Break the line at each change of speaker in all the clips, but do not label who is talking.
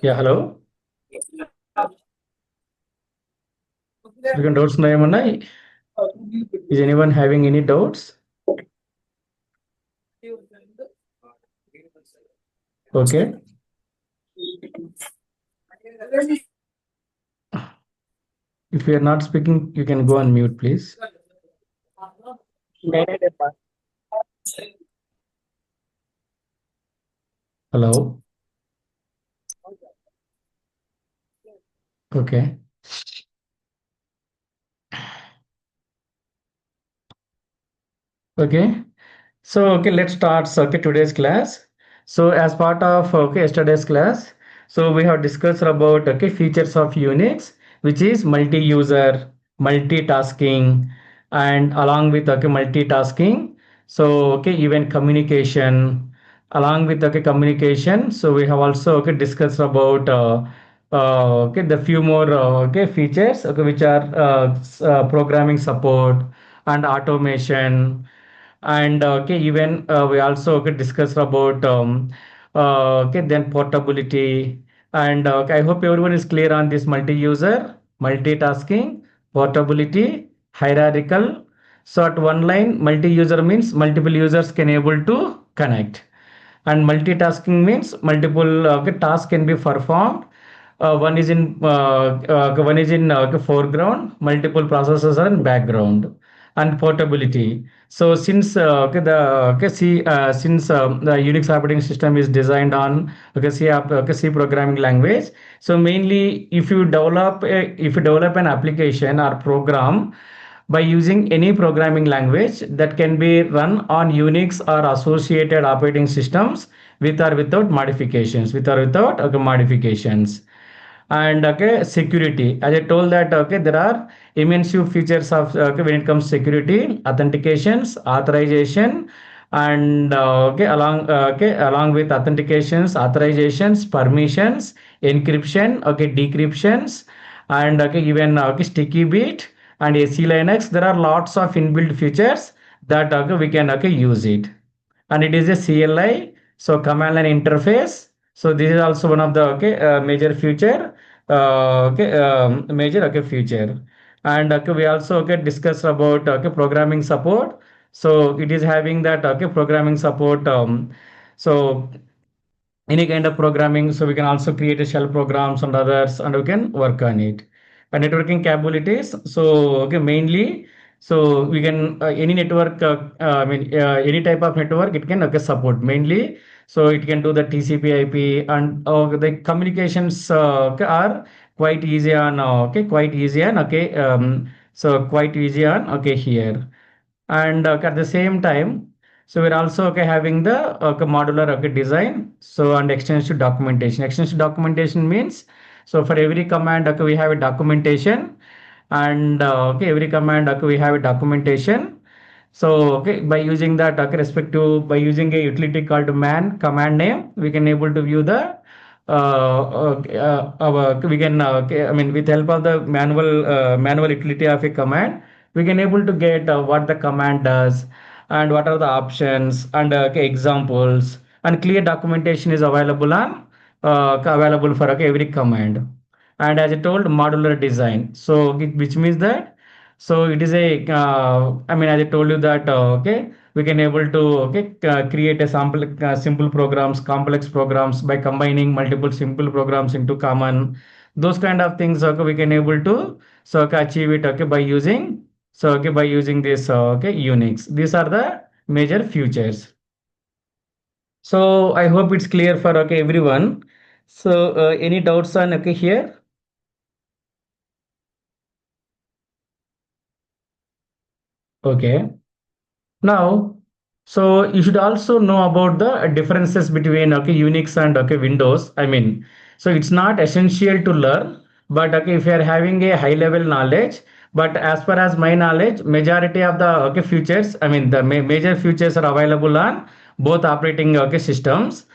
Yeah, hello. You can doubts Nayamana. Is anyone having any doubts? Okay. If you are not speaking, you can go on mute, please. Hello. Okay. Okay. So, okay, let's start today's class. So, as part of yesterday's class, so we have discussed about features of Unix, which is multi-user, multitasking, and along with multitasking. So, even communication, along with communication. So, we have also discussed about the few more features which are programming support and automation, and even we also discussed about then portability, and I hope everyone is clear on this multi-user, multitasking, portability, hierarchical. So at one line, multi-user means multiple users can able to connect, and multitasking means multiple tasks can be performed. One is in foreground, multiple processes are in background. And portability. So since the Unix operating system is designed on C programming language, so mainly if you develop an application or program by using any programming language, that can be run on Unix or associated operating systems with or without modifications, and security, as I told that there are immense features of when it comes to security, authentications, authorization, and along with authentications, authorizations, permissions, encryption, decryptions, and even sticky bit and AC Linux. There are lots of inbuilt features that we can use it, and it is a CLI, so command line interface. So this is also one of the major feature, major feature, and we also discuss about programming support. So it is having that programming support. So any kind of programming, so we can also create a shell programs and others, and we can work on it. And networking capabilities, so mainly, so we can any network, any type of network it can support mainly. So it can do the TCP IP, and the communications are quite easy on quite easy on so quite easy on here. And at the same time, so we're also having the modular design. So and extensive documentation means, so for every command we have a documentation, and every command we have a documentation. So by using that respective, by using a utility called man command name, we can able to view the we can with help of the manual utility of a command, we can able to get what the command does, and what are the options, and examples, and clear documentation is available on available for every command. And as I told, modular design, so which means that, so it is a as I told you that we can able to create a sample simple programs, complex programs by combining multiple simple programs into common, those kind of things we can able to achieve it by using, by using this Unix. These are the major features. So I hope it's clear for everyone. So any doubts on here? Okay. Now, so you should also know about the differences between Unix and Windows. So it's not essential to learn, but if you are having a high level knowledge, but as far as my knowledge, majority of the features, the major features are available on both operating systems.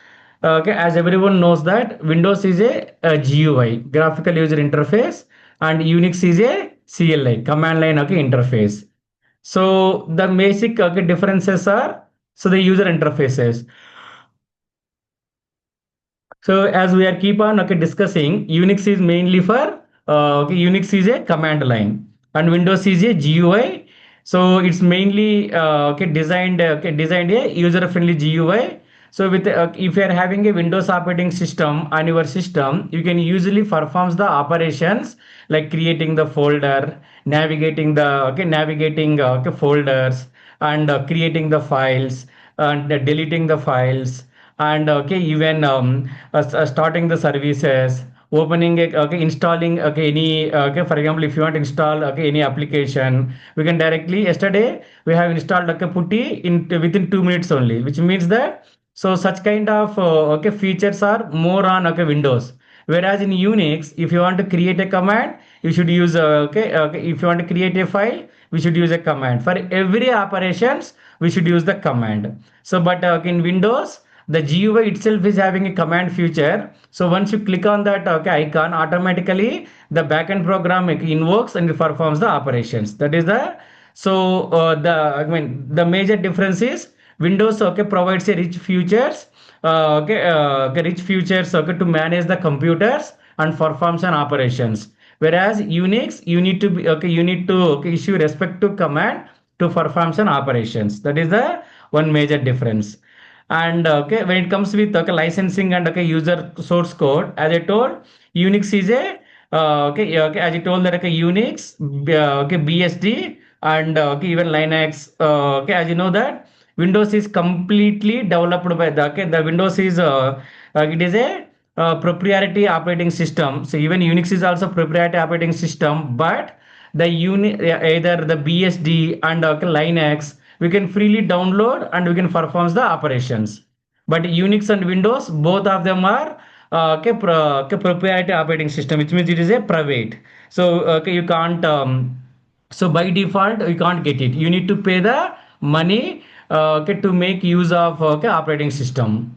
As everyone knows that Windows is a GUI, graphical user interface, and Unix is a CLI, command line interface. So the basic differences are, so the user interfaces. So as we are keep on okay discussing, Unix is mainly for okay, Unix is a command line and Windows is a GUI. So it's mainly designed a user friendly GUI. So with if you are having a Windows operating system on your system, you can usually performs the operations like creating the folder, navigating okay, folders, and creating the files, and deleting the files, and okay, even starting the services, opening okay, installing okay, any okay, for example, if you want to install okay, any application, we can directly, yesterday we have installed okay, putty in within 2 minutes only, which means that, so such kind of okay, features are more on okay, Windows. Whereas in Unix, if you want to create a command, you should use if you want to create a file, we should use a command. For every operations, we should use the command. So, but in Windows, the GUI itself is having a command feature. So once you click on that okay, icon, automatically the backend program invokes and performs the operations. That is the, so the I mean the major difference is Windows okay provides a rich features rich features okay, to manage the computers and performs an operations. Whereas Unix, you need to be okay, you need to okay, issue respect to command to perform some operations. That is the one major difference. And okay, when it comes with okay, licensing and okay, user source code, as I told, Unix is a as I told that okay, Unix, okay, BSD, and okay, even Linux. Okay, as you know that Windows is completely developed by the okay, the Windows is it is a proprietary operating system. So even Unix is also proprietary operating system, but the either the BSD and Linux, we can freely download and we can perform the operations. But Unix and Windows, both of them are proprietary operating system, which means it is a private. So you can't. So by default, you can't get it. You need to pay the money okay, to make use of okay, operating system.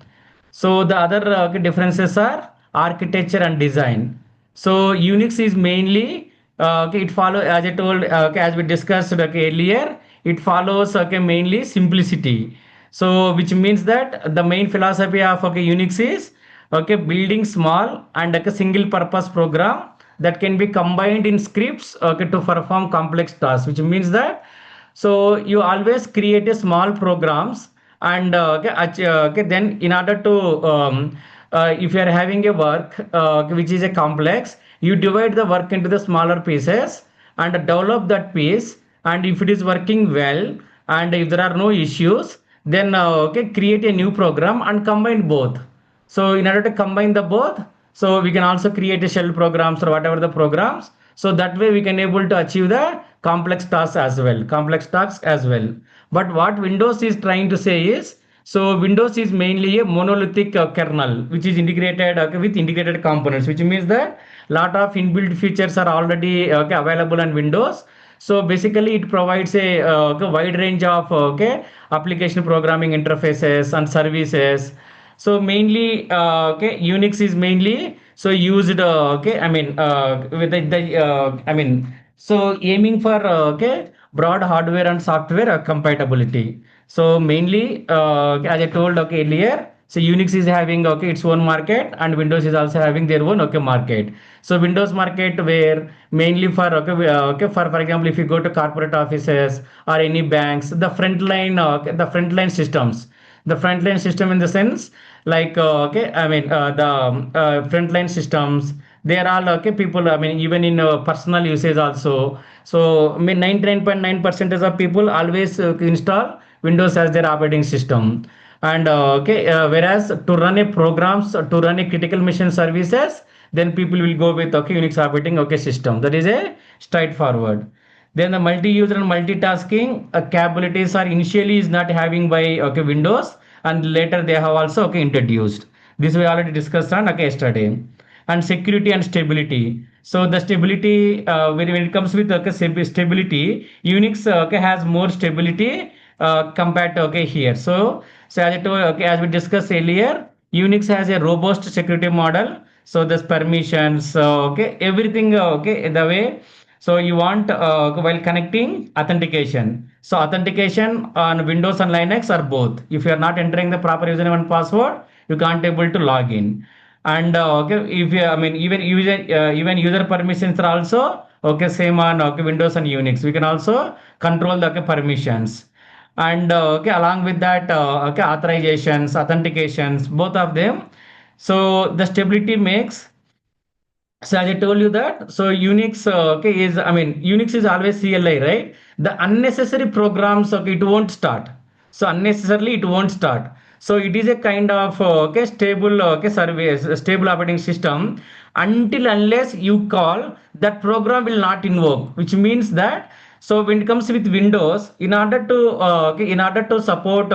So the other differences are architecture and design. So Unix is mainly okay, it follow as I told okay, as we discussed okay, earlier, it follows okay, mainly simplicity. So which means that the main philosophy of okay, Unix is okay, building small and like a single purpose program that can be combined in scripts okay, to perform complex tasks, which means that, so you always create a small programs, and okay, then in order to if you are having a work which is a complex, you divide the work into the smaller pieces and develop that piece, and if it is working well and if there are no issues, then okay, create a new program and combine both. So in order to combine the both, so we can also create a shell programs or whatever the programs. So that way we can able to achieve the complex tasks as well. But what Windows is trying to say is, so Windows is mainly a monolithic kernel, which is integrated with integrated components, which means that lot of inbuilt features are already available on Windows. So basically, it provides a wide range of application programming interfaces and services. So mainly Unix is mainly so used with so aiming for broad hardware and software compatibility. So mainly as I told okay earlier, so Unix is having okay its own market, and Windows is also having their own okay market. So Windows market where mainly for for example, if you go to corporate offices or any banks, the frontline systems, the frontline system in the sense like the frontline systems, they are all okay people, I mean even in personal usage also. So I mean 99.9% of people always install Windows as their operating system. And whereas to run a programs, to run a critical mission services, then people will go with okay, Unix operating okay, system. That is a straightforward. Then the multi-user and multitasking capabilities are initially is not having by okay, Windows, and later they have also okay, introduced. This we already discussed on okay, yesterday. And security and stability. So the stability when it comes with okay, stability, Unix okay, has more stability compared to okay, here. So as I told, okay, as we discussed earlier, Unix has a robust security model. So there's permissions, okay, everything okay, the way. So you want while connecting authentication. So authentication on Windows and Linux are both. If you are not entering the proper username and password, you can't able to log in. And okay, if I mean even user permissions are also okay same on okay Windows and Unix. We can also control the okay, permissions, and okay along with that okay authorizations, authentications, both of them. So the stability makes, so as I told you that, so Unix, okay, is I mean Unix is always CLI, right? The unnecessary programs, okay, it won't start. So unnecessarily it won't start. So it is a kind of okay stable okay service, a stable operating system until unless you call that program will not invoke, which means that so when it comes with Windows, in order to support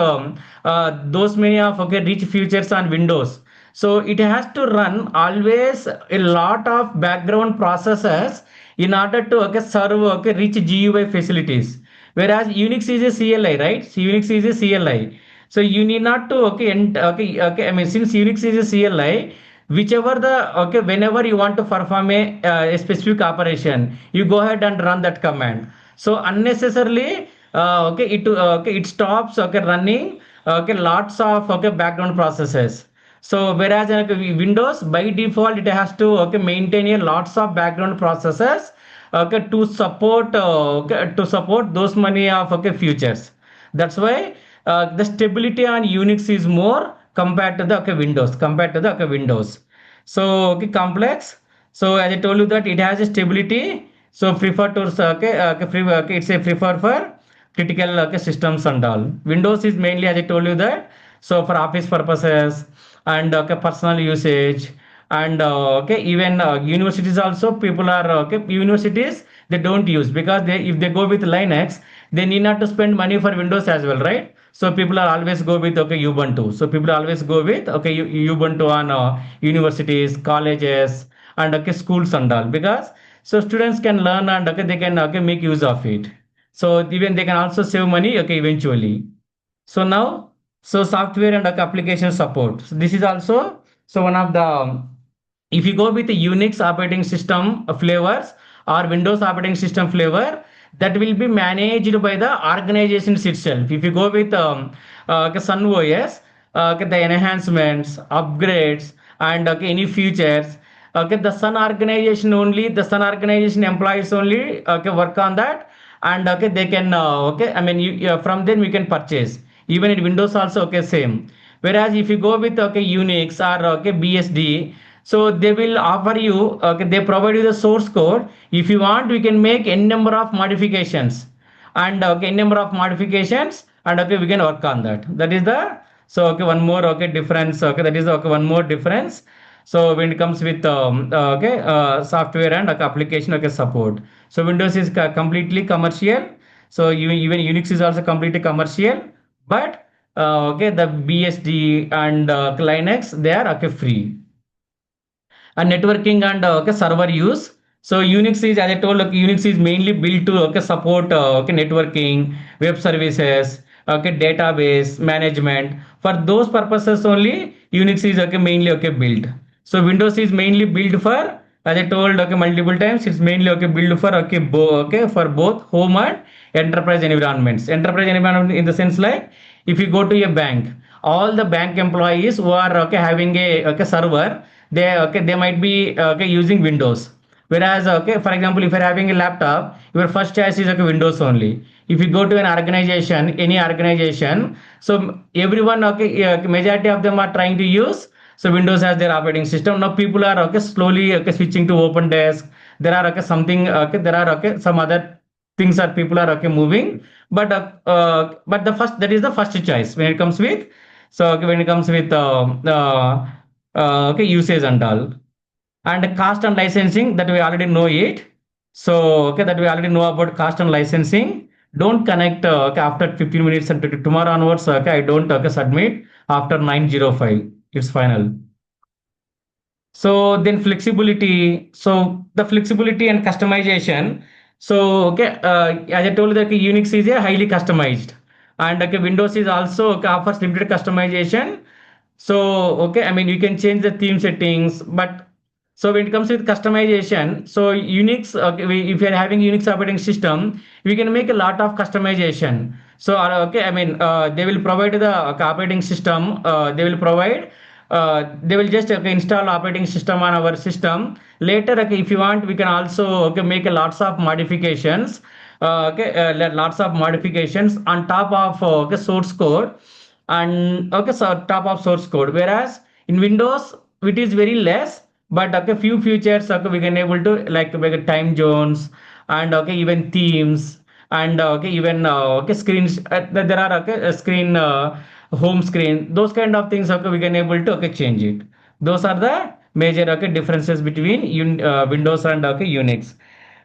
those many of okay rich features on Windows, so it has to run always a lot of background processes in order to okay serve okay rich GUI facilities. Whereas Unix is a CLI, right? So Unix is a CLI. So you need not to okay okay. I mean since Unix is a CLI, whichever the okay whenever you want to perform a specific operation, you go ahead and run that command. So unnecessarily okay it stops okay running okay lots of okay background processes. So whereas in okay, Windows by default it has to okay maintain a lots of background processes okay to support those many of okay features. That's why the stability on Unix is more compared to the okay Windows. So okay complex. So as I told you that it has a stability. So prefer to okay, it's a prefer for critical okay, systems and all. Windows is mainly as I told you that. So for office purposes and okay, personal usage, and okay even universities also people are okay universities they don't use because they if they go with Linux they need not to spend money for Windows as well, right? So people are always go with okay Ubuntu. So people always go with okay Ubuntu on universities, colleges, and okay schools and all because so students can learn and okay they can okay make use of it. So even they can also save money okay eventually. So now, so software and application support. So this is also so one of the if you go with the Unix operating system flavors or Windows operating system flavor, that will be managed by the organizations itself. If you go with Sun OS, the enhancements, upgrades, and okay, any features, okay, the Sun organization employees only okay work on that, and okay they can okay I mean from them we can purchase even in Windows also okay same. Whereas if you go with okay Unix or okay BSD, so they will offer you okay they provide you the source code. If you want we can make n number of modifications, and okay n number of modifications, and okay we can work on that. That is the so okay one more okay difference okay that is okay one more difference. So when it comes with software and like, application okay support. So Windows is completely commercial. So even Unix is also completely commercial, but okay the BSD and Linux they are okay free. And networking and okay, server use. So Unix is, as I told, like, Unix is mainly built to okay, support okay, networking, web services, okay, database management. For those purposes only, Unix is okay, mainly okay, built. So Windows is mainly built for, as I told okay, multiple times, it's mainly okay, built for okay, okay, for both home and enterprise environments. Enterprise environment in the sense like if you go to a bank, all the bank employees who are okay having a okay server, they might be okay using Windows. Whereas okay, for example, if you're having a laptop, your first choice is okay Windows only. If you go to an organization, any organization, so everyone okay, majority of them are trying to use so Windows as their operating system. Now people are okay slowly okay switching to Open Desk. There are okay something okay there are okay some other things are people are okay moving, but the first that is the first choice when it comes with so okay, when it comes with okay usage and all, and cost and licensing that we already know it. So okay that we already know about cost and licensing. Don't connect okay, after 15 minutes and tomorrow onwards okay I don't okay submit after 9:05 it's final. So then flexibility. So the flexibility and customization. So okay, as I told you, that Unix is a highly customized, and okay, Windows is also okay, offers limited customization. So okay, I mean you can change the theme settings, but so when it comes with customization, so Unix, okay, if you're having Unix operating system, we can make a lot of customization. So okay, I mean they will provide the operating system. They will provide. they will just okay, install operating system on our system. Later, okay, if you want, we can also okay, make a lots of modifications. Lots of modifications on top of okay, source code, and okay, so top of source code. Whereas in Windows, it is very less, but okay, few features okay, we can able to like make time zones and okay, even themes and okay, even okay, screens. There are okay, a screen. Home screen, those kind of things okay, we can able to okay, change it. Those are the major okay, differences between Windows and okay, Unix.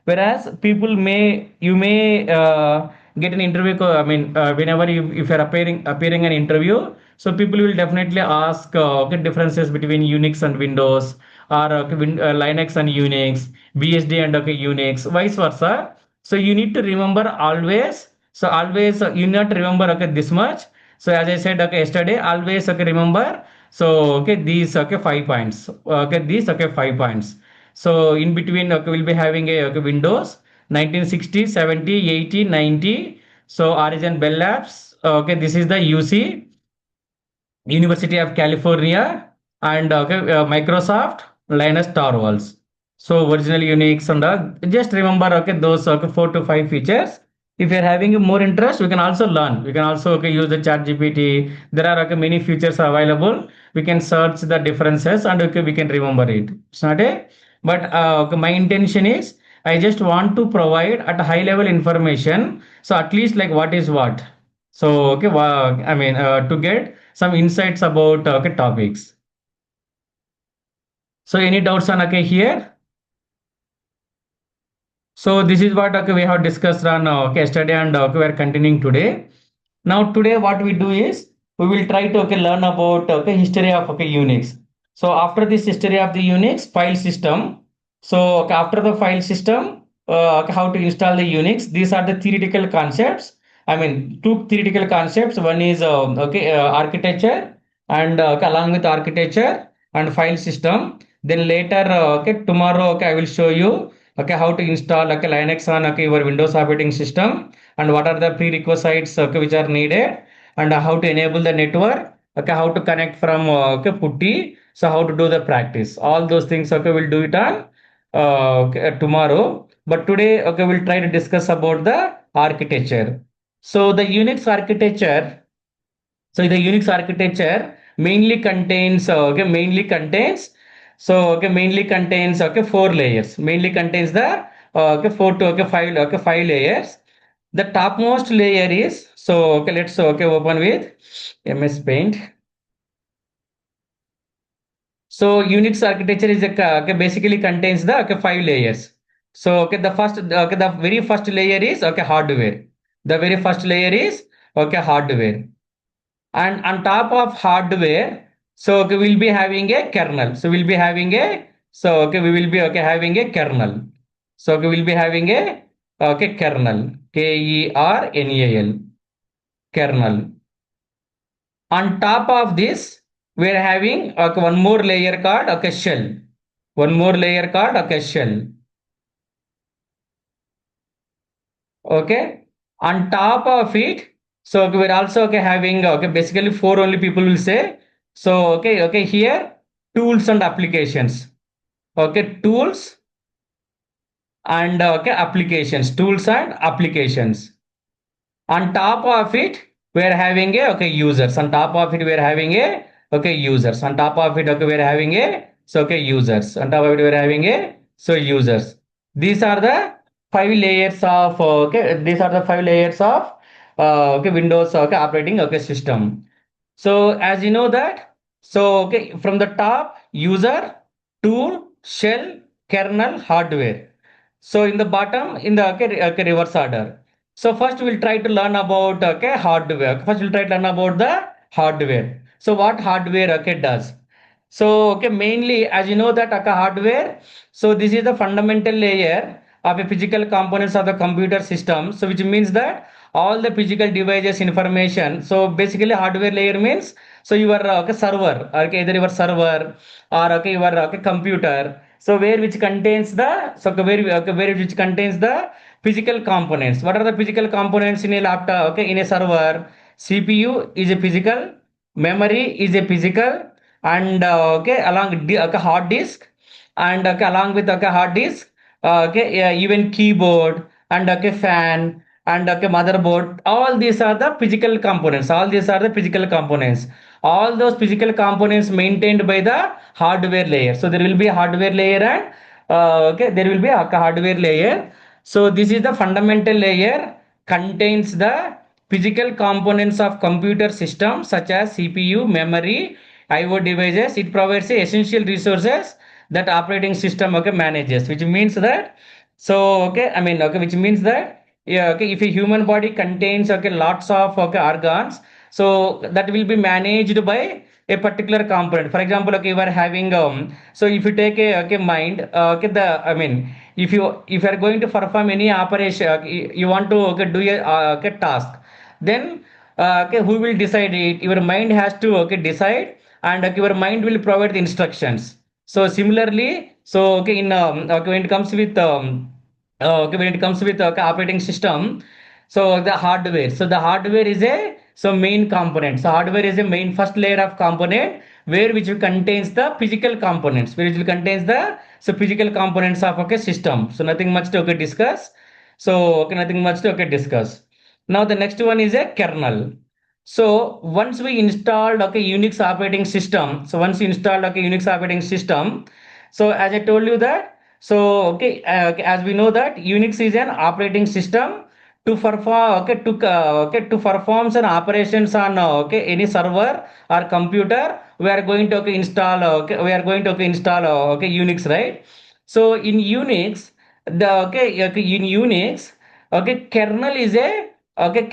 Whereas people may you may get an interview I mean whenever you if you're appearing an interview, so people will definitely ask okay, differences between Unix and Windows, or okay, Linux and Unix, BSD and okay, Unix, vice versa. So you need to remember always. So always you not remember okay, this much. So as I said okay, yesterday, always okay, remember. So okay, these okay, 5 points. Okay, these okay, 5 points. So in between okay, we'll be having a okay, Windows 1960, 70, 80, 90. So Origin Bell Labs. Okay, this is the UC. University of California, and Microsoft Linus Torvalds. So original Unix and just remember okay, those okay, 4 to 5 features. If you're having more interest, we can also learn. We can also okay, use the chat GPT. There are okay, many features available. We can search the differences and okay, we can remember it. It's not a but okay, my intention is I just want to provide at a high level information. So at least like what is what. So okay, I mean to get some insights about okay, topics. So any doubts on okay here? So this is what okay, we have discussed on okay, yesterday, and okay, we are continuing today. Now today what we do is we will try to okay, learn about okay, history of okay, Unix. So after this history of the Unix file system, so okay, after the file system, okay, how to install the Unix. These are the theoretical concepts. I mean, two theoretical concepts. One is okay, architecture, and okay, along with architecture and file system. Then later, okay, tomorrow, okay, I will show you okay, how to install okay, Linux on okay, your Windows operating system, and what are the prerequisites okay, which are needed, and how to enable the network, okay, how to connect from okay, putty. So how to do the practice, all those things okay, we'll do it on okay, tomorrow. But today okay, we'll try to discuss about the architecture. So the Unix architecture, so the Unix architecture mainly contains okay, 4 layers. Mainly contains the okay, 4 to okay, 5 layers. The topmost layer is, so okay, let's okay, open with MS Paint. So Unix architecture is a okay, basically contains the okay, 5 layers. So okay, the very first layer is okay, hardware. The very first layer is okay, hardware. And on top of hardware, so okay, we'll be having a kernel. So we'll be having a so okay, we will be okay, having a kernel. So okay, we'll be having a okay, kernel, KERNAL, kernel. On top of this, we are having okay, one more layer called okay, shell. One more layer called okay, shell. Okay. On top of it, so okay, we're also okay, having okay, basically four only people will say. So okay, here tools and applications. Okay, tools and okay, applications. Tools and applications. On top of it, we are having a okay, users. On top of it, we are having a okay, users. On top of it, okay, we are having a so okay, users. On top of it, we are having a so users. These are the 5 layers of okay. These are the 5 layers of okay, Windows okay, operating okay, system. So as you know that, so okay, from the top, user, tool, shell, kernel, hardware. So in the bottom, in the okay, okay, reverse order. So first we'll try to learn about okay, hardware. First we'll try to learn about the hardware. So what hardware okay, does? So okay, mainly as you know that okay, hardware. So this is the fundamental layer of a physical components of the computer system. So which means that all the physical devices information. So basically hardware layer means so your okay, server, okay, either your server or okay, your okay, computer. So where which contains the so where which contains the physical components. What are the physical components in a laptop? Okay, in a server, CPU is a physical, memory is a physical, and okay, hard disk, and okay, along with okay, hard disk, okay, yeah, even keyboard and okay, fan and okay, motherboard, all these are the physical components, all these are the physical components, all those physical components maintained by the hardware layer. So there will be a hardware layer and okay, there will be a hardware layer. So this is the fundamental layer, contains the physical components of computer systems such as CPU, memory, IO devices. It provides the essential resources that operating system okay manages, which means that, so okay, I mean okay, which means that, yeah, okay, if a human body contains okay lots of okay organs, so that will be managed by a particular component. For example, okay, you are having so if you take a okay mind, okay, the I mean, if you are going to perform any operation, you want to okay do a okay task, then okay, who will decide it? Your mind has to okay decide, and okay, your mind will provide the instructions. So similarly, so okay, in okay, when it comes with okay, when it comes with okay, operating system, so the hardware. So the hardware is a so main component. So hardware is a main first layer of component where which will contains the physical components, where which will contains the so physical components of okay system. So nothing much to okay discuss. So okay, nothing much to okay discuss. Now the next one is a kernel. So once we installed okay Unix operating system, so once you installed okay Unix operating system, so as I told you that, so okay, okay, as we know that Unix is an operating system to perform okay to perform some operations on okay any server or computer. We are going to okay install okay we are going to okay install okay Unix, right? So in Unix, the okay in Unix, okay, kernel is a okay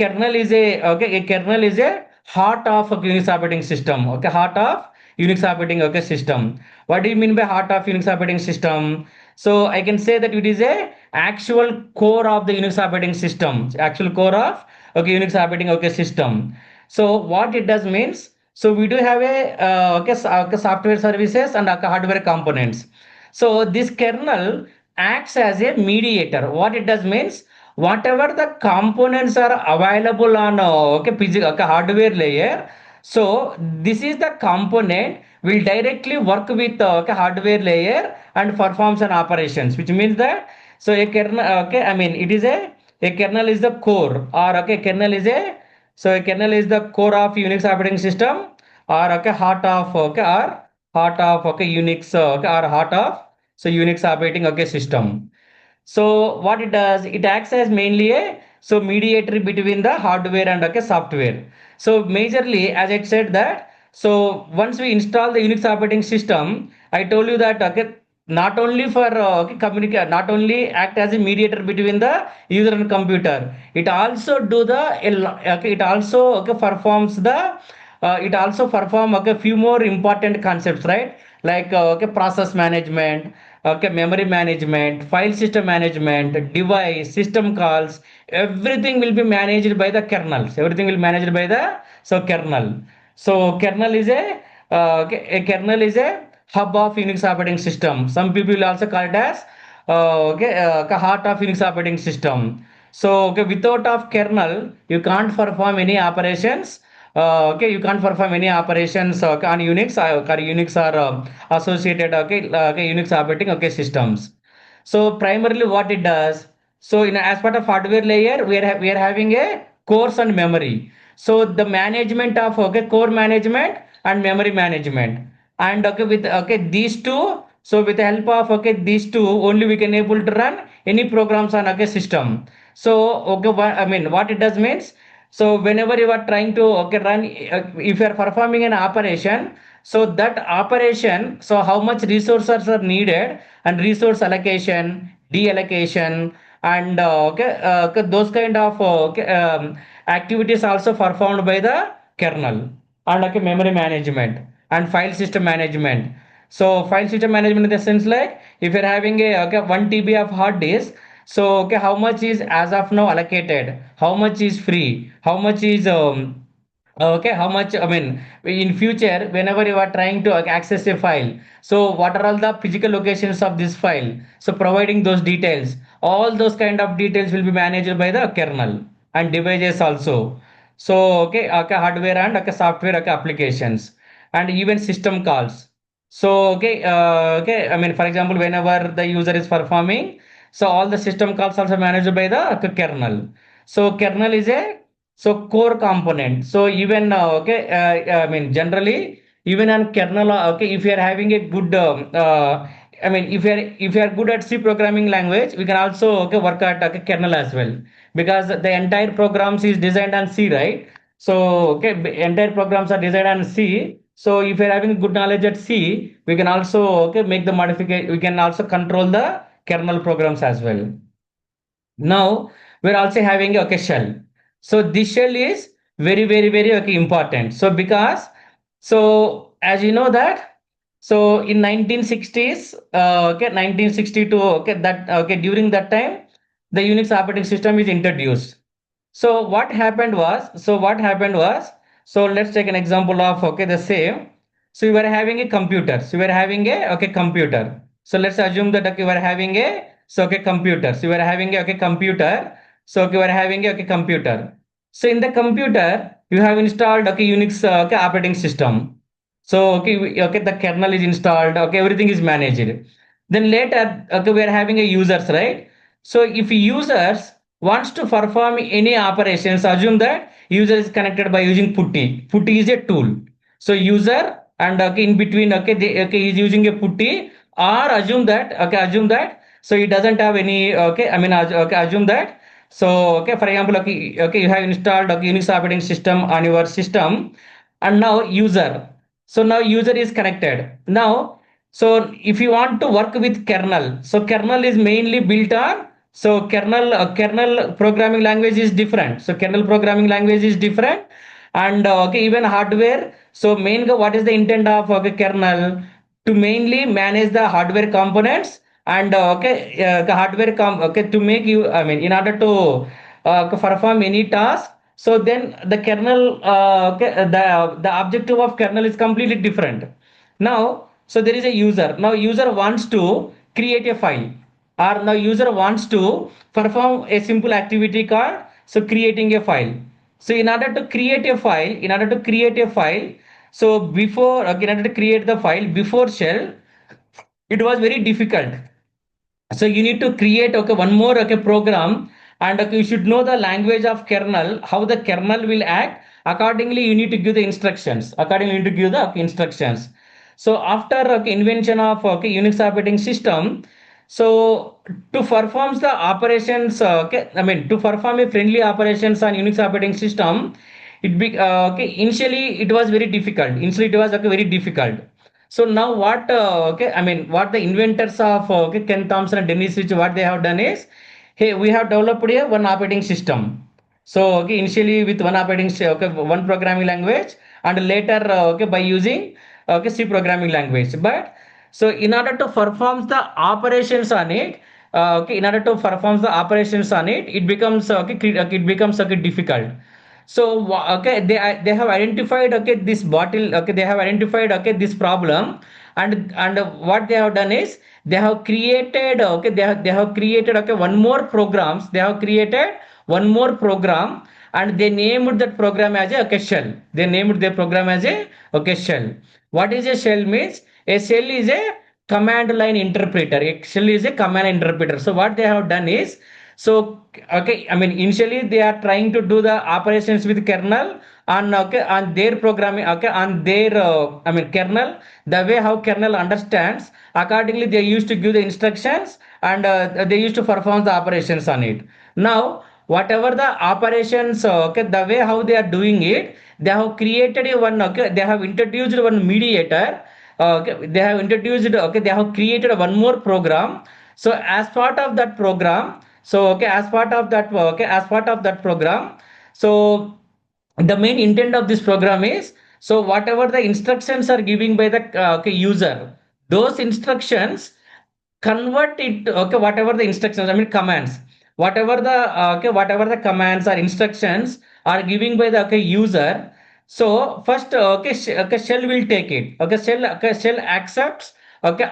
a kernel is a heart of a Unix operating system. Okay, heart of Unix operating okay system. What do you mean by heart of Unix operating system? So I can say that it is a actual core of the Unix operating system. Actual core of okay Unix operating okay system. So what it does means, so we do have a okay, software services and okay, hardware components. So this kernel acts as a mediator. What it does means, whatever the components are available on okay, okay, hardware layer, so this is the component will directly work with okay, hardware layer and performs an operations, which means that, so a kernel okay, I mean it is a kernel is the core, or okay, kernel is a so a kernel is the core of Unix operating system, or okay, heart of okay, or heart of okay Unix okay, or heart of so Unix operating okay system. So what it does, it acts as mainly a so mediator between the hardware and okay, software. So majorly, as I said that, so once we install the Unix operating system, I told you that okay, not only for okay, communicate, not only act as a mediator between the user and computer, it also do the okay, it also okay, performs the it also perform okay, few more important concepts, right? Like okay, process management, okay, memory management, file system management, device, system calls, everything will be managed by the kernels. Everything will be managed by the so kernel. So kernel is okay, a kernel is a hub of Unix operating system. Some people will also call it as okay, heart of Unix operating system. So okay, without of kernel, you can't perform any operations. Okay, you can't perform any operations on Unix. Or Unix are associated okay, Unix operating okay systems. So primarily what it does, so in as part of hardware layer, we are having a cores and memory. So the management of okay core management and memory management, and okay with okay these two. So with the help of okay these two, only we can able to run any programs on okay system. So okay, I mean what it does means, so whenever you are trying to okay run, if you are performing an operation, so that operation, so how much resources are needed, and resource allocation, deallocation, and okay, those kind of activities also performed by the kernel, and okay, memory management and file system management. So file system management in the sense like, if you're having a okay 1 TB of hard disk, so okay, how much is as of now allocated, how much is free, how much is okay, how much, I mean, in future, whenever you are trying to access a file, so what are all the physical locations of this file? So providing those details, all those kind of details will be managed by the kernel and devices also. So okay, okay, hardware and okay, software okay, applications. and even system calls. So I mean, for example, whenever the user is performing, so all the system calls also managed by the kernel. So kernel is a so core component. So even I mean generally even on kernel, if you are having a good I mean, if you are good at C programming language, we can also work at kernel as well, because the entire programs is designed on C, right? So entire programs are designed on C. So if you are having good knowledge at C, we can also make the modification. We can also control the kernel programs as well. Now we're also having shell. So this shell is very important. So because so as you know that so in 1960s 1962 that during that time the Unix operating system is introduced. So let's take an example of the same. So you were having a computer. So you were having a computer. So let's assume that you were having a computer. So you were having a computer. So you were having a computer. So in the computer you have installed Unix operating system. So the kernel is installed. Everything is managed. Then later we are having a users, right? So if users wants to perform any operations, assume that user is connected by using putty. Putty is a tool. So user and in between is using a putty, or assume that so it doesn't have any I mean assume that so for example you have installed Unix operating system on your system, and now user is connected now. So if you want to work with kernel, so kernel is mainly built on so kernel programming language is different. So kernel programming language is different, and even hardware. So mainly what is the intent of kernel? To mainly manage the hardware components, and the to make you, I mean, in order to perform any task. So then the kernel the objective of kernel is completely different. Now so there is a user. Now user wants to create a file, or now user wants to perform a simple activity called so creating a file. So in order to create a file, so before in order to create the file before shell, it was very difficult. So you need to create one more program, and you should know the language of kernel, how the kernel will act. Accordingly you need to give the instructions. So after invention of Unix operating system, so to perform the operations I mean to perform a friendly operations on Unix operating system, initially it was very difficult. Very difficult. So now I mean what the inventors of Ken Thompson and Dennis Rich, what they have done is, hey, we have developed here one operating system. So initially with one programming language, and later by using C programming language. But so in order to perform the operations on it, in order to perform the operations on it, it becomes it becomes difficult. So they have identified this bottle. They have identified this problem, and what they have done is they have created they have created one more programs. They have created one more program, and they named that program as a shell. They named their program as a shell. What is a shell means? A shell is a command line interpreter. A shell is a command interpreter. So what they have done is, so I mean initially they are trying to do the operations with kernel on their programming on their I mean kernel, the way how kernel understands. Accordingly they used to give the instructions, and they used to perform the operations on it. Now whatever the operations the way how they are doing it, they have created a one they have introduced one mediator. They have introduced they have created one more program. So as part of that program, so as part of that program, so the main intent of this program is, so whatever the instructions are giving by the user, those instructions convert it whatever the instructions, I mean commands, whatever the commands or instructions are giving by the user. So first shell will take it. Shell accepts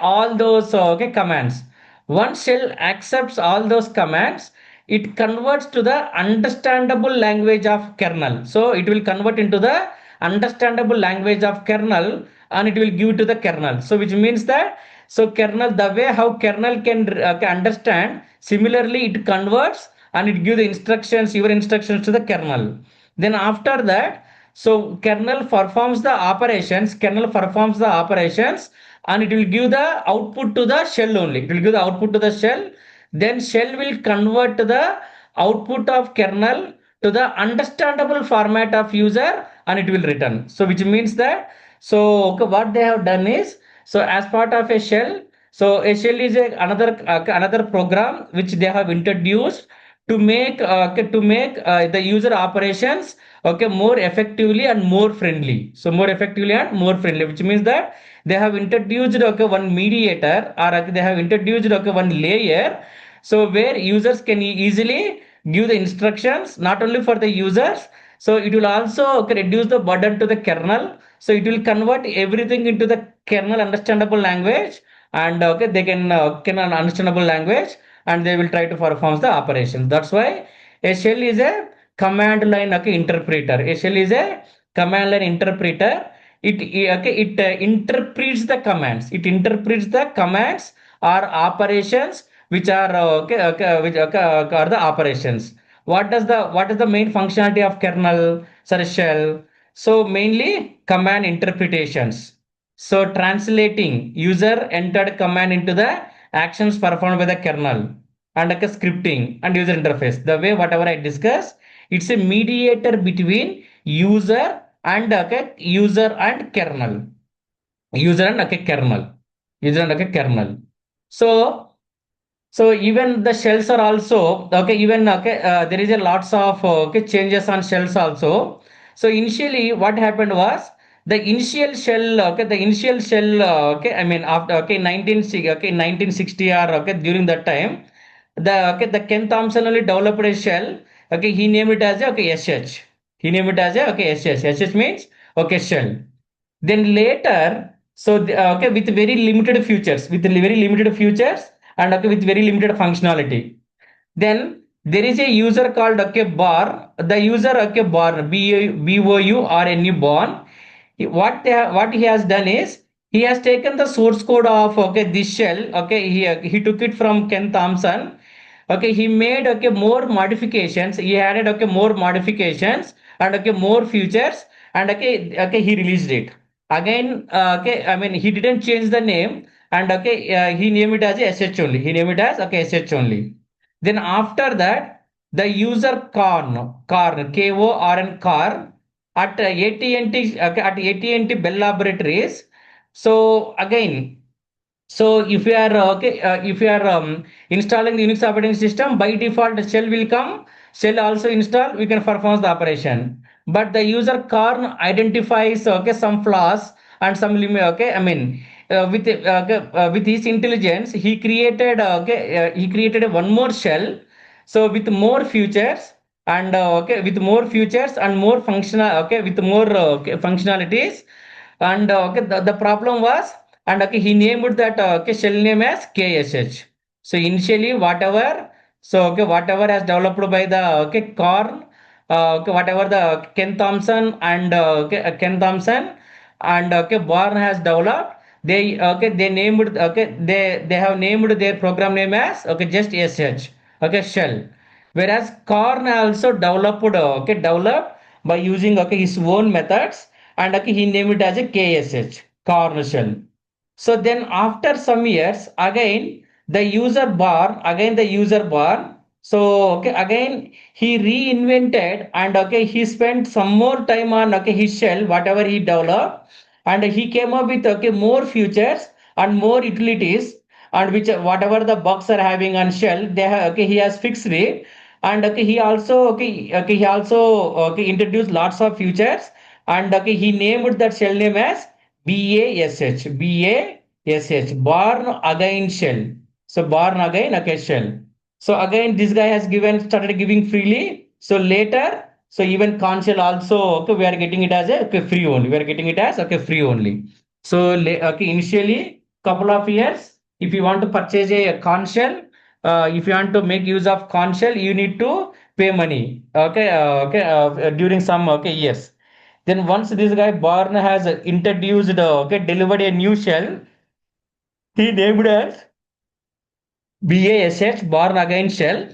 all those commands. Once shell accepts all those commands, it converts to the understandable language of kernel. So it will convert into the understandable language of kernel, and it will give to the kernel. So which means that, so kernel, the way how kernel can understand, similarly it converts and it gives the instructions, your instructions to the kernel. Then after that, so kernel performs the operations, and it will give the output to the shell only. It will give the output to the shell. Then shell will convert the output of kernel to the understandable format of user, and it will return. So which means that, so okay, what they have done is, so as part of a shell, so a shell is another program which they have introduced to make the user operations, okay, more effectively and more friendly. So more effectively and more friendly, which means that they have introduced, okay, one mediator, or they have introduced, okay, one layer, so where users can easily give the instructions not only for the users, so it will also, okay, reduce the burden to the kernel. So it will convert everything into the kernel understandable language, and okay, they can an understandable language, and they will try to perform the operation. That's why a shell is a command line, okay, interpreter. A shell is a command line interpreter. It interprets the commands. It interprets the commands or operations which are are the operations. What is the main functionality of kernel, sorry, shell? So mainly command interpretations. So translating user entered command into the actions performed by the kernel, and like a scripting and user interface. The way whatever I discuss, it's a mediator between user and, okay, user and kernel. User and, okay, kernel. User and, okay, kernel. So even the shells are also, okay, even, okay, there is a lots of, okay, changes on shells also. So initially what happened was, the initial shell, okay, the initial shell, okay, I mean after, okay, 1960, or okay, during that time, the Ken Thompson only developed a shell, okay, he named it as a, okay, SH. He named it as a, okay, SH. SH means, okay, shell. Then later, so okay, with very limited features, and okay, with very limited functionality. Then there is a user called, okay, bar. The user, okay, bar, BOURNE, born. What he has done is, he has taken the source code of, okay, this shell. Okay, he took it from Ken Thompson. Okay, he made, okay, more modifications. He added, okay, more modifications, and okay, more features, and okay, he released it again. Okay, I mean he didn't change the name, and okay, he named it as SH only. He named it as, okay, SH only. Then after that, the user Karn, KORN, Karn, at AT&T, okay, at AT&T Bell Laboratories. So again, so if you are installing the Unix operating system, by default the shell will come. Shell also install. We can perform the operation. But the user Karn identifies, okay, some flaws and some limit. Okay, I mean with his intelligence, he created a one more shell. So with more features, and okay, with more features and more functional, okay, with more, okay, functionalities. And okay, the problem was, and okay, he named that, okay, shell name as KSH. So initially whatever, so okay, whatever has developed by the, okay, Korn, okay, whatever the Ken Thompson and, okay, Ken Thompson and, okay, Born has developed, they named, okay, they have named their program name as, okay, just SH, okay, shell. Whereas Korn also developed by using, okay, his own methods, and okay, he named it as a KSH, Korn shell. So then after some years, again the user bar. So okay, again he reinvented, and okay, he spent some more time on, okay, his shell, whatever he developed, and he came up with, okay, more features and more utilities, and which whatever the bugs are having on shell, okay, he has fixed it. And okay, he also, okay, introduced lots of features, and okay, he named that shell name as BASH, born again shell. So born again, okay, shell. So again, this guy has started giving freely. So later, so even Khan shell also, okay, we are getting it as a, okay, free only. We are getting it as, okay, free only. So okay, initially couple of years, if you want to purchase a Khan shell, if you want to make use of Khan shell, you need to pay money. Okay, during some, okay, years. Then once this guy Born has introduced, delivered a new shell, he named as BASH, Born Again Shell.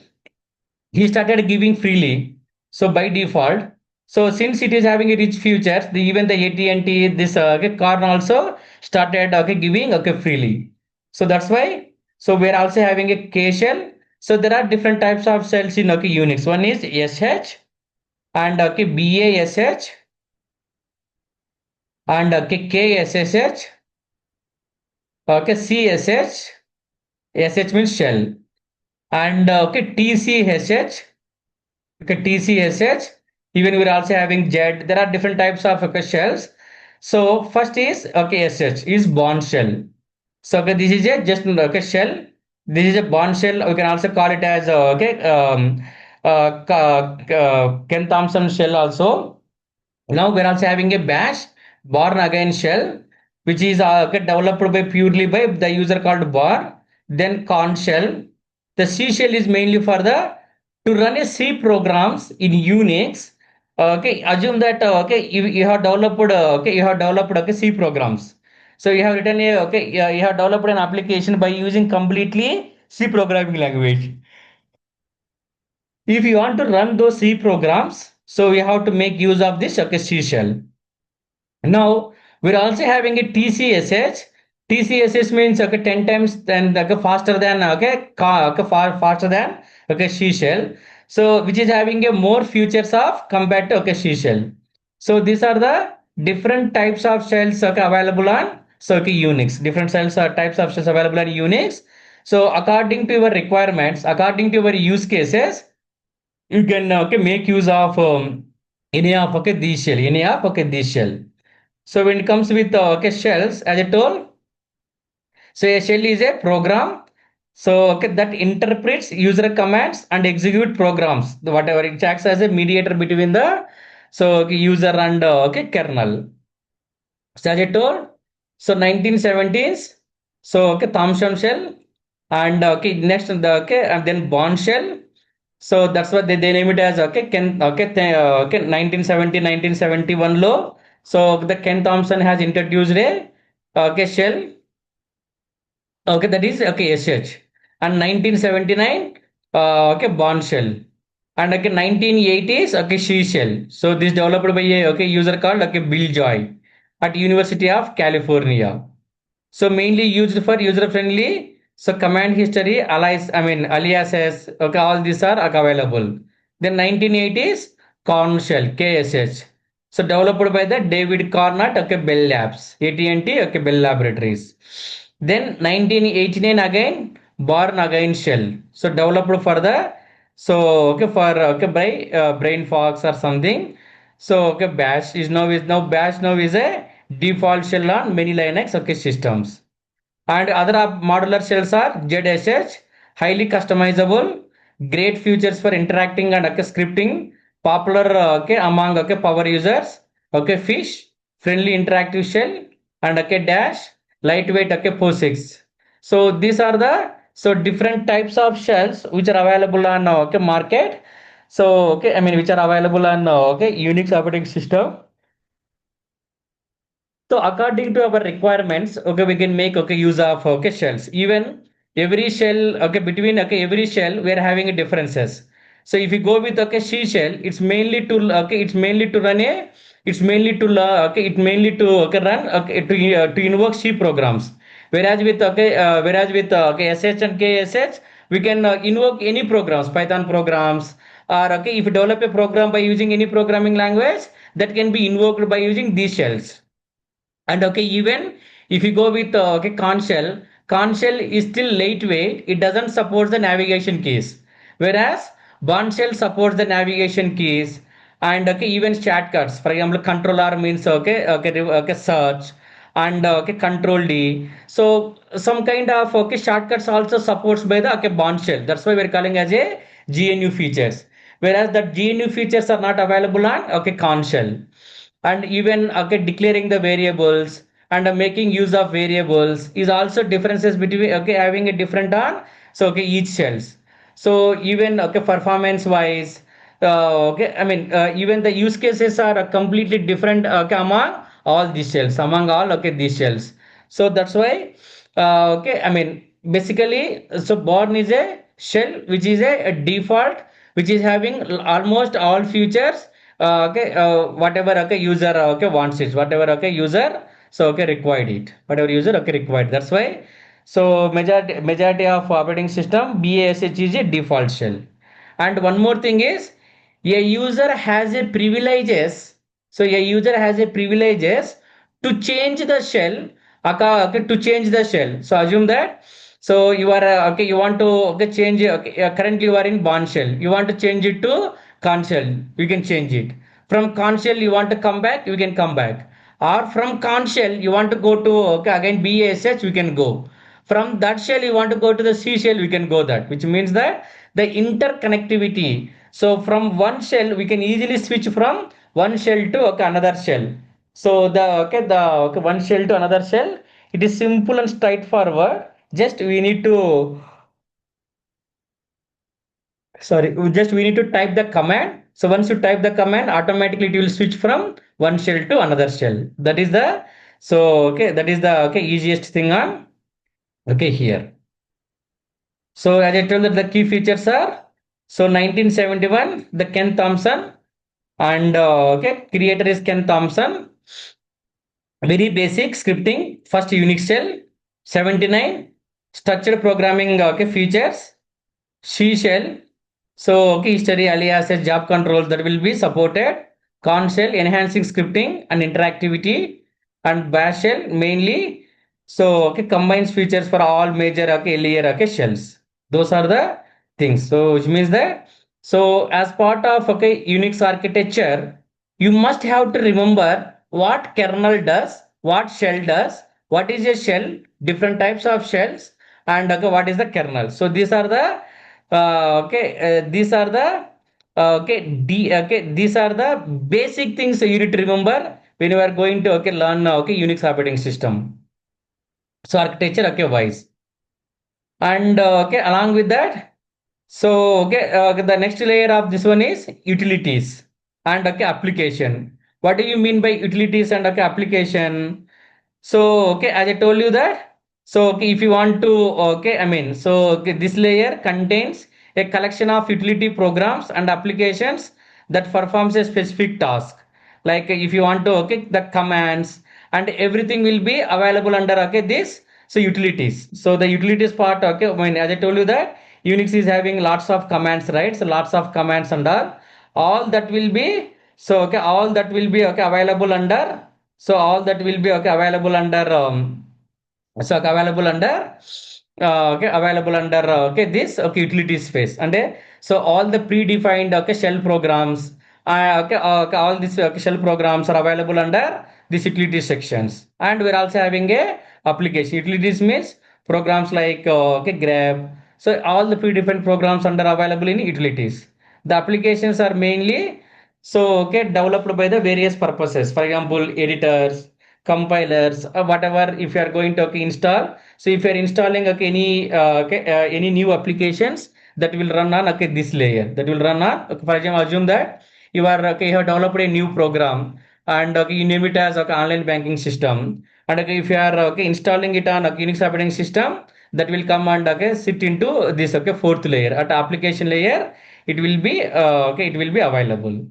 He started giving freely. So by default, so since it is having a rich features, even the AT&T, this Karn also started giving freely. So that's why. So we are also having a K shell. So there are different types of shells in Unix. One is SH and BASH and KSSH, CSH, SH means shell, and TCSH, TCSH. Even we're also having Z. There are different types of shells. So first is SH is bond shell. So this is a just shell. This is a bond shell. We can also call it as Ken Thompson shell also. Now we're also having a bash born again shell, which is developed by purely by the user called bar. Then corn shell. The C shell is mainly for the to run a C programs in Unix. Assume that you have developed C programs. So you have written a you have developed an application by using completely C programming language. If you want to run those C programs, so you have to make use of this C shell. Now we're also having a TCSH. TCSH means 10 times then faster than far faster than C shell. So which is having a more features of compared to C shell. So these are the different types of shells available on Unix. Different shells are types of shells available on Unix. So according to your requirements, according to your use cases, you can make use of any of these shell, any of these shell. So when it comes with shells, as I told, so a shell is a program. So that interprets user commands and execute programs. Whatever it acts as a mediator between the user and kernel. So as I told, so 1970s, so Thomson shell, and next and then Bond shell. So that's what they name it as 1970 1971 low. So the Ken Thompson has introduced a shell. That is SH. And 1979 Bond shell. And 1980s she shell. So this developed by a user called Bill Joy at University of California. So mainly used for user friendly. So command history, aliases, all these are available. Then 1980s Corn shell, KSH. So developed by the David Corn at Bell Labs, AT&T, Bell Laboratories. Then 1989 again Born Again shell. So developed for the by Brain Fox or something. So Bash is a default shell on many Linux systems. And other modular shells are ZSH, highly customizable, great features for interacting and scripting, popular among power users. Fish, friendly interactive shell, and dash, lightweight POSIX. So these are the different types of shells which are available on market. So which are available on Unix operating system. So according to our requirements, we can make use of shells. Even every shell, between every shell, we are having a differences. So if you go with C shell, it's mainly to it mainly to run to invoke C programs. Whereas with SH and KSH, we can invoke any programs, Python programs, or if you develop a program by using any programming language, that can be invoked by using these shells. And even if you go with Conn shell is still lightweight. It doesn't support the navigation keys, whereas Bond shell supports the navigation keys and even shortcuts. For example, Control R means search and Control D. So some kind of shortcuts also supports by the Bond shell. That's why we're calling as a GNU features. Whereas the GNU features are not available on Conn shell. And even declaring the variables and making use of variables is also differences between having a different on each shells. So even performance wise, Okay, I mean, even the use cases are completely different, okay, among all these shells, among all, okay, these shells. So that's why, okay, I mean, basically, so born is a shell which is a default, which is having almost all features, okay, whatever, okay, user, okay, wants it, whatever, okay, user, so, okay, required it, whatever user, okay, required. That's why, so majority of operating system, BASH is a default shell. And one more thing is, a user has a privileges. So a user has a privileges to change the shell. Okay, to change the shell. So assume that. So you are okay. You want to, okay, change. Okay, currently you are in bourne shell. You want to change it to conch shell. You can change it. From conch shell you want to come back. You can come back. Or from conch shell you want to go to, okay, again BASH. We can go. From that shell you want to go to the C shell. We can go that. Which means that the interconnectivity. So from one shell we can easily switch from one shell to, okay, another shell. So the okay, one shell to another shell, it is simple and straightforward. Just we need to, just we need to type the command. So once you type the command, automatically it will switch from one shell to another shell. That is the, so okay, that is the, okay, easiest thing on, okay, here. So as I told that the key features are, so 1971, the Ken Thompson, and okay, creator is Ken Thompson. Very basic scripting, first Unix shell. 79, structured programming, okay, features. C shell. So okay, history aliases job controls that will be supported. Con shell enhancing scripting and interactivity, and bash shell mainly. So okay, combines features for all major, okay, layer, okay, shells. Those are the things. So which means that, so as part of, okay, Unix architecture, you must have to remember what kernel does, what shell does, what is a shell, different types of shells, and okay, what is the kernel. So these are the these are the these are the basic things you need to remember when you are going to, okay, learn, okay, Unix operating system. So architecture, okay, wise, and okay, along with that, so okay, the next layer of this one is utilities and, okay, application. What do you mean by utilities and, okay, application? So, okay, as I told you that, so okay, if you want to, okay, I mean, so okay, this layer contains a collection of utility programs and applications that performs a specific task. Like if you want to, okay, the commands and everything will be available under, okay, this. So utilities. So the utilities part, okay, I mean, as I told you that Unix is having lots of commands, right? So lots of commands and all that will be, so okay, all that will be, okay, available under, so all that will be, okay, available under so okay, available under okay, available under okay, this, okay, utility space. And so all the predefined, okay, shell programs, okay, all these, okay, shell programs are available under these utility sections. And we're also having a application. Utilities means programs like okay, grab. So all the predefined programs under available in utilities. The applications are mainly, so okay, developed by the various purposes. For example, editors, compilers, whatever. If you are going to, okay, install, so if you are installing, okay, any new applications that will run on, okay, this layer, that will run on, okay, for example, assume that you are, okay, you have developed a new program, and okay, you name it as, okay, online banking system, and okay, if you are, okay, installing it on, okay, Unix operating system, that will come and, okay, sit into this, okay, fourth layer at application layer. It will be okay, it will be available.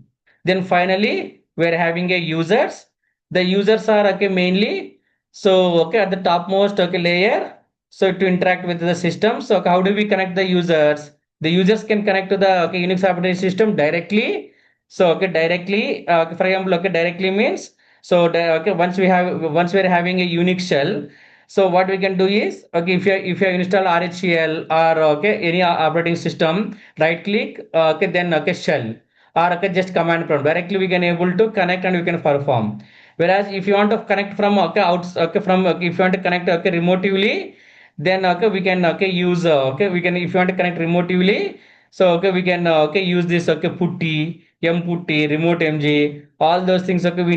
Then finally we are having a users. The users are, okay, mainly, so okay, at the topmost, okay, layer, so to interact with the system. So how do we connect the users? The users can connect to the, okay, Unix operating system directly. So okay, directly, for example, okay, directly means, so okay, once we are having a Unix shell, so what we can do is, okay, if you install RHCL or okay, any operating system, right click, okay, then okay, shell, or okay, just command prompt, directly we can able to connect and we can perform. Whereas if you want to connect from, okay, okay, from, okay, if you want to connect, okay, remotely, then okay, we can, okay, use okay, we can, if you want to connect remotely, so okay, we can, okay, use this, okay, putty, mputty, remote mg, all those things, okay, we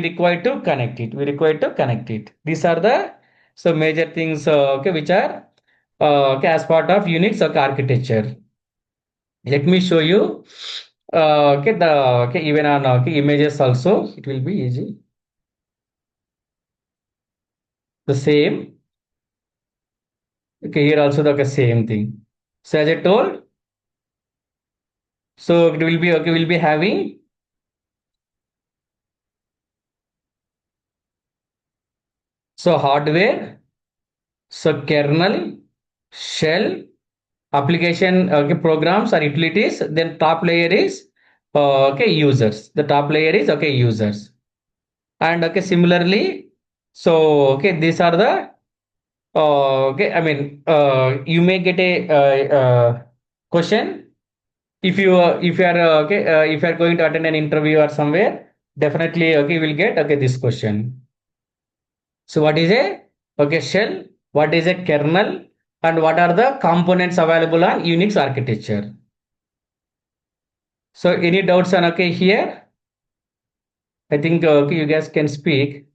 require to connect it, we require to connect it. These are the, so major things, okay, which are okay, as part of Unix, okay, architecture. Let me show you. Okay, the okay even on okay images also it will be easy. The same. Okay, here also the okay, same thing. So as I told, so it will be okay. We'll be having so hardware, so kernel, shell, application okay, programs or utilities. Then top layer is okay users. The top layer is okay users. And okay similarly, so okay these are the okay, I mean, you may get a question if you are okay if you are going to attend an interview or somewhere, definitely okay you will get okay this question. So what is a okay shell? What is a kernel? And what are the components available on Unix architecture? So any doubts on okay here? I think okay you guys can speak.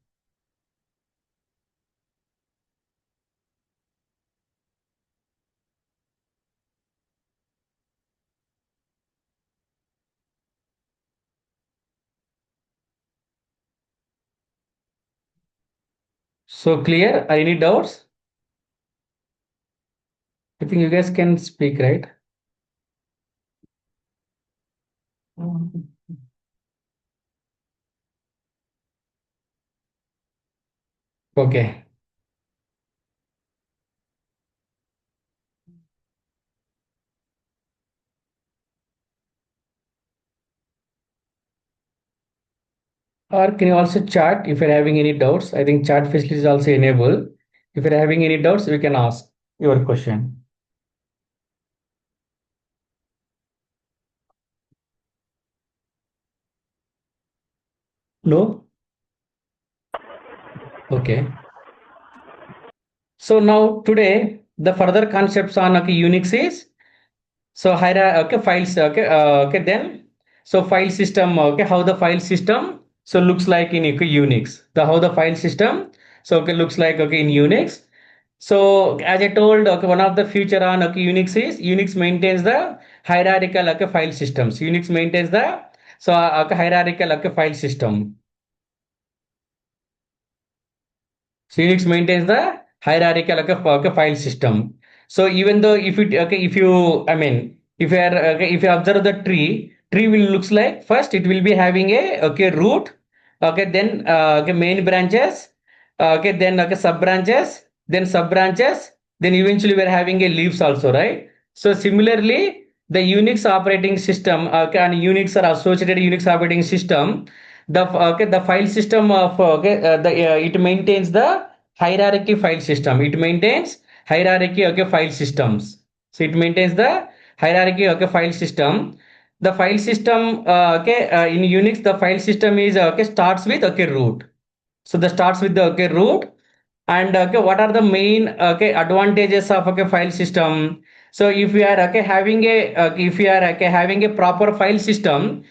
So clear? Are any doubts? I think you guys can speak, right? Okay. Or can you also chat if you're having any doubts? I think chat facility is also enabled. If you're having any doubts, you can ask your question. No? Okay. So now today, the further concepts on okay, Unix is so okay, files, okay, okay, then so file system, okay, how the file system so looks like in okay, Unix. The how the file system so okay looks like okay in Unix. So as I told, okay, one of the feature on okay, Unix is Unix maintains the hierarchical okay, file systems. Unix maintains the so okay, hierarchical okay, file system. So Unix maintains the hierarchical okay, file system. So even though if it okay, if you I mean if you are okay, if you observe the tree will looks like first it will be having a okay root, okay then okay main branches, okay then okay sub branches, then sub branches, then eventually we are having a leaves also, right? So similarly, the Unix operating system okay, and Unix or associated Unix operating system the okay the file system of okay it maintains the hierarchy file system. It maintains hierarchy okay file systems. So it maintains the hierarchy okay file system. The file system okay in Unix the file system is okay starts with okay root. So the starts with the okay root. And okay what are the main okay advantages of okay file system? So if we are okay having a if we are okay having a proper file system,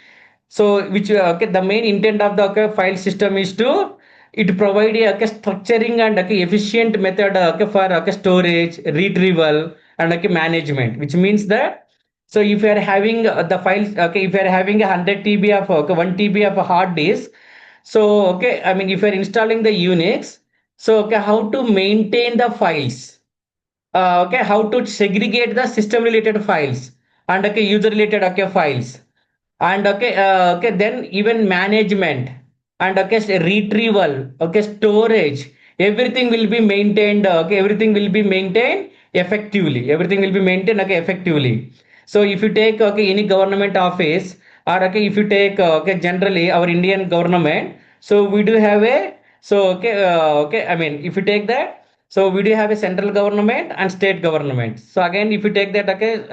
so which okay the main intent of the okay, file system is to it provide a okay, structuring and okay, efficient method okay, for okay, storage retrieval and okay, management, which means that so if you are having the files okay if you are having a 100 TB of okay, 1 TB of a hard disk, so okay I mean if you are installing the Unix, so okay how to maintain the files, okay how to segregate the system related files and okay user related okay files, and okay okay then even management and okay retrieval okay storage, everything will be maintained okay everything will be maintained effectively, everything will be maintained okay effectively. So if you take okay any government office or okay if you take okay generally our Indian government, so we do have a so okay okay I mean if you take that, so we do have a central government and state government. So again if you take that okay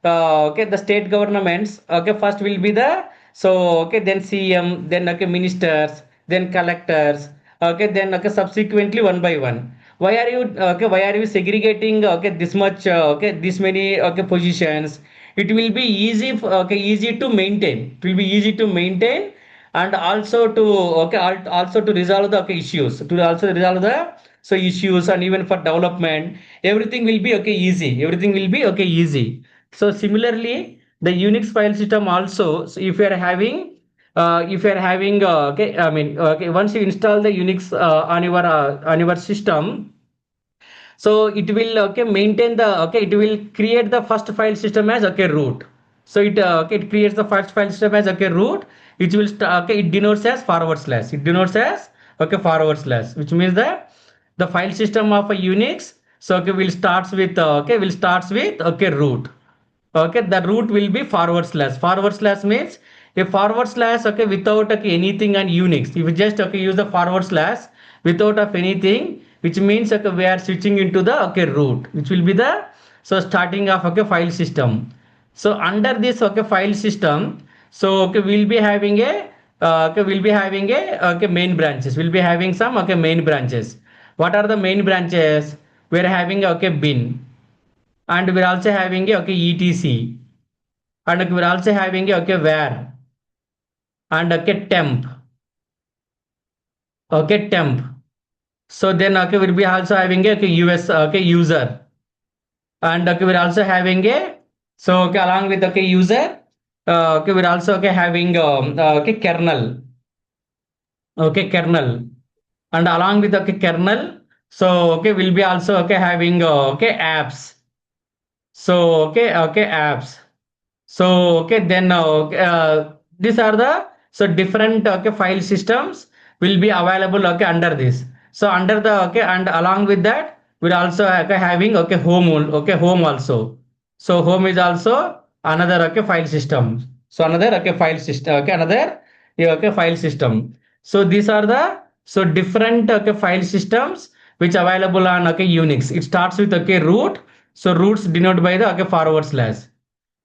okay the state governments okay first will be the so okay then CM, then okay ministers, then collectors, okay then okay subsequently one by one. Why are you okay why are you segregating okay this much okay this many okay positions? It will be easy okay easy to maintain, it will be easy to maintain, and also to okay also to resolve the okay, issues, to also resolve the so issues, and even for development everything will be okay easy, everything will be okay easy. So similarly the Unix file system also. So if you are having okay, I mean, okay, once you install the Unix on your system, so it will okay maintain the okay, it will create the first file system as okay root. So it okay, it creates the first file system as okay root, which will okay, it denotes as forward slash, it denotes as okay forward slash, which means that the file system of a Unix, so okay, will starts with okay, will starts with okay root. Okay, the root will be forward slash. Forward slash means a forward slash okay without okay, anything on Unix. If you just okay use the forward slash without of anything, which means okay we are switching into the okay root, which will be the so starting of okay file system. So under this okay file system, so okay we'll be having a okay we'll be having a okay main branches. We'll be having some okay main branches. What are the main branches? We're having okay bin, and we're also having a okay etc, and we're also having a okay where, and okay temp. So then okay we'll be also having a okay us okay user, and okay we're also having a so okay along with okay user, okay we're also okay having okay kernel, and along with okay kernel, so okay we'll be also okay having okay apps. So okay apps. So okay then these are the so different okay file systems will be available okay under this. So under the okay, and along with that we're also okay having okay okay home also. So home is also another okay file system. So another okay file system, okay another yeah, okay file system. So these are the so different okay file systems which available on okay Unix. It starts with okay root. So roots denoted by the okay forward slash,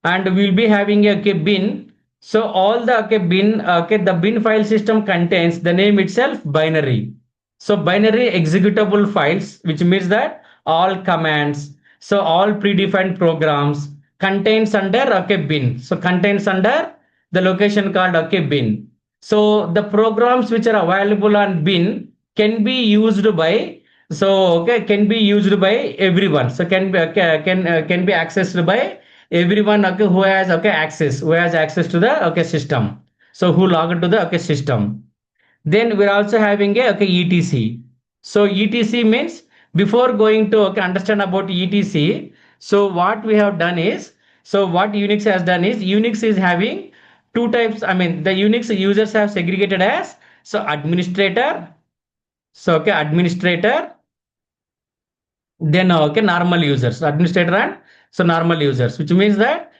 and we'll be having a okay, bin. So all the okay bin okay, the bin file system contains the name itself binary. So binary executable files, which means that all commands, so all predefined programs contains under okay bin. So contains under the location called okay bin. So the programs which are available on bin can be used by so okay can be used by everyone. So can be accessed by everyone okay who has access to the okay system, so who log into the okay system. Then we're also having a okay etc. So etc means before going to okay understand about etc, so what we have done is, so what Unix has done is, Unix is having two types, I mean the Unix users have segregated as so administrator, so okay administrator, then okay normal users, administrator and so normal users, which means that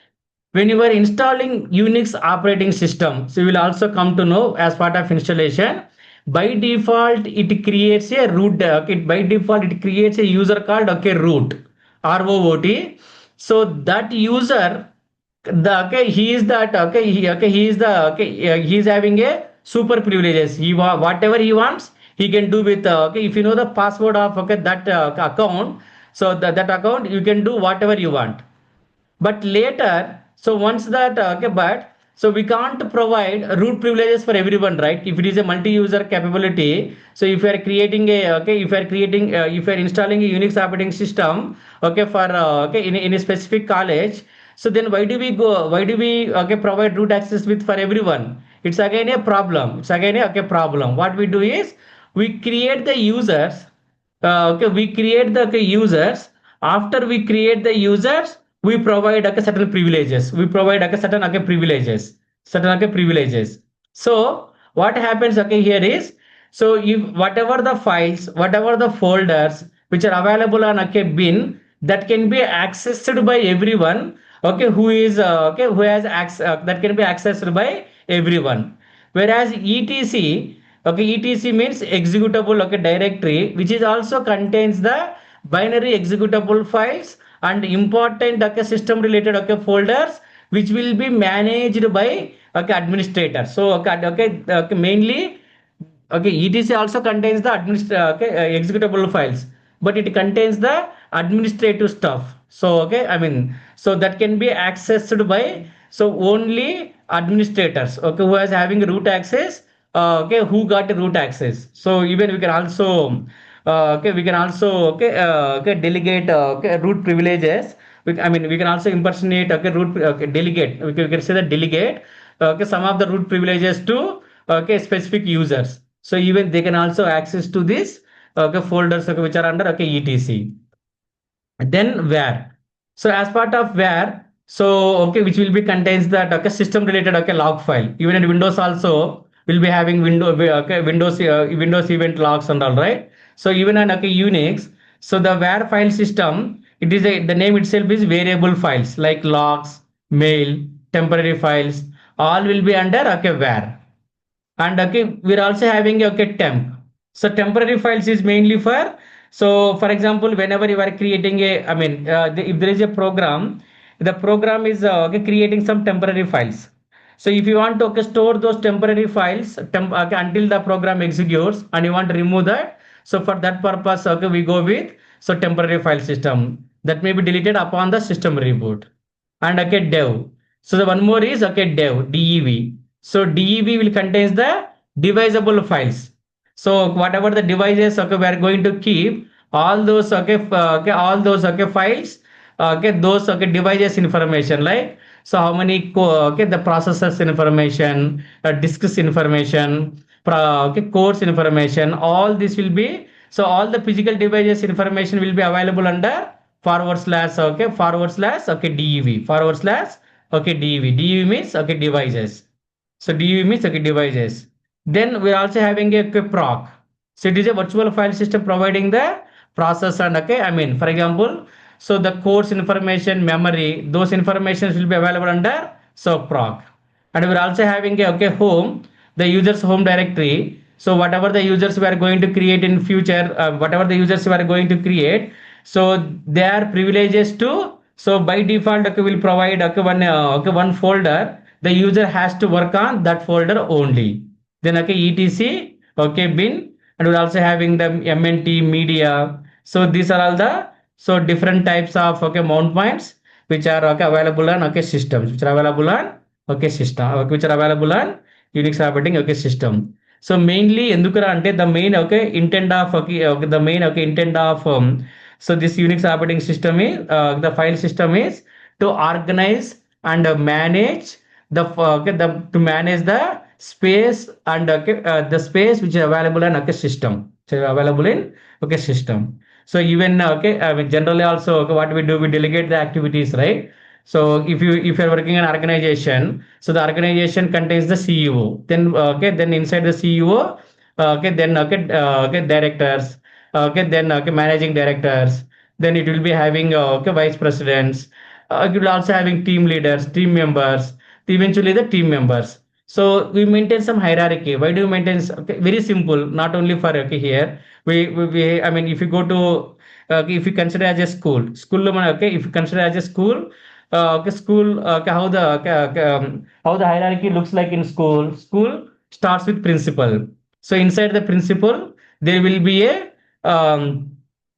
when you are installing Unix operating system, so you will also come to know as part of installation, by default it creates a root okay, by default it creates a user called okay root, root. So that user, the okay he is that okay he is the okay he is having a super privileges. Whatever he wants he can do with okay, if you know the password of okay that account, so that account you can do whatever you want. But later, so once that okay, but so we can't provide root privileges for everyone, right? If it is a multi-user capability, so if you are creating a okay, if you are installing a Unix operating system okay for okay in a specific college, so then why do we okay provide root access with for everyone? It's again a problem. It's again a okay problem. What we do is we create the users, okay we create the okay, users. After we create the users, we provide okay, certain privileges, we provide okay, certain okay, privileges. So what happens okay here is, so if whatever the files, whatever the folders which are available on okay bin, that can be accessed by everyone okay, who is okay who has access, that can be accessed by everyone. Whereas etc, okay etc means executable okay directory, which is also contains the binary executable files and important okay system related okay folders, which will be managed by okay administrator. So okay, mainly okay etc also contains the executable files, but it contains the administrative stuff. So okay, I mean so that can be accessed by so only administrators okay, who is having root access, okay who got root access. So even we can also okay we can also okay delegate okay root privileges I mean, we can also impersonate, okay, root, okay, delegate. We can say that delegate, okay, some of the root privileges to, okay, specific users. So even they can also access to this, okay, folders, okay, which are under, okay, etc. Then where, so as part of where, so okay, which will be contains that, okay, system related, okay, log file. Even in Windows also will be having okay, Windows event logs and all, right? So even on, okay, Unix, so the where file system, it is a, the name itself is variable files like logs, mail, temporary files, all will be under, okay, where. And okay, we're also having, okay, temp. So temporary files is mainly for, so for example, whenever you are creating a, I mean, if there is a program, the program is, okay, creating some temporary files. So if you want to, okay, store those temporary files, okay, until the program executes and you want to remove that, so for that purpose, okay, we go with, so temporary file system that may be deleted upon the system reboot. And okay, dev, so the one more is, okay, dev. So dev will contains the divisible files. So whatever the devices, okay, we are going to keep all those, okay, okay, all those, okay, files, okay, those, okay, devices information, like, so how many okay, the processors information, disks information, okay, cores information, all this will be, so all the physical devices information will be available under forward slash, okay, forward slash, okay, dev, forward slash, okay, dev means, okay, devices. So dev means, okay, devices. Then we're also having a proc. So it is a virtual file system providing the process and, okay, I mean, for example, so the course information, memory, those informations will be available under, so proc. And we're also having a, okay, home, the user's home directory. So whatever the users we are going to create in future, whatever the users we are going to create, so they are privileges to, so by default, okay, will provide, okay, one, okay, one folder, the user has to work on that folder only. Then, okay, etc, okay, bin, and we're also having the mnt media. So these are all the, so different types of, okay, mount points which are, okay, available on, okay, systems, which are available on, okay, system, okay, which are available on Unix operating, okay, system. So mainly ఎందుకురా అంటే the main, okay, intent of, okay, okay, the main, okay, intent of, so this Unix operating system is, the file system is to organize and manage the, okay, the, to manage the space and, okay, the space which is available in, okay, system, so available in, okay, system. So even, okay, I mean, generally also, okay, what we do, we delegate the activities, right? So if you're working in an organization, so the organization contains the CEO, then, okay, then inside the CEO, okay, then, okay, okay, directors, okay, then, okay, managing directors, then it will be having, okay, vice presidents, it will also having team leaders, team members, eventually the team members. So we maintain some hierarchy. Why do you maintain? Okay, very simple. Not only for, okay, here we I mean, if you go to, okay, if you consider as a school, okay, if you consider as a school, okay, school, okay, how the, okay, okay, how the hierarchy looks like in school. School starts with principal. So inside the principal there will be a,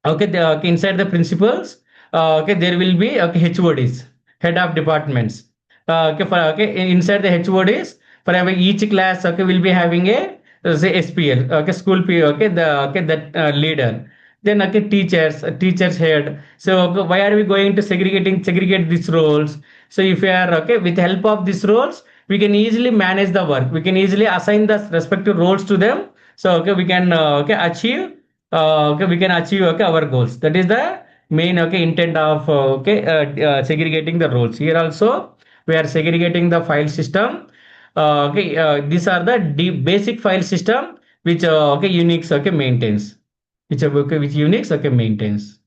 okay, okay, inside the principals, okay, there will be, okay, HODs, head of departments. Okay, for, okay, inside the HODs, for every each class, okay, will be having a, say, SPL, okay, school P, okay, the, okay, that, leader. Then, okay, teachers head. So okay, why are we going to segregate these roles? So if we are, okay, with help of these roles, we can easily manage the work. We can easily assign the respective roles to them. So okay, we can, okay, achieve, okay, we can achieve, okay, our goals. That is the main, okay, intent of, okay, segregating the roles. Here also we are segregating the file system. Okay, these are the basic file system which, okay, Unix, okay, maintains, which, okay, which Unix, okay, maintains.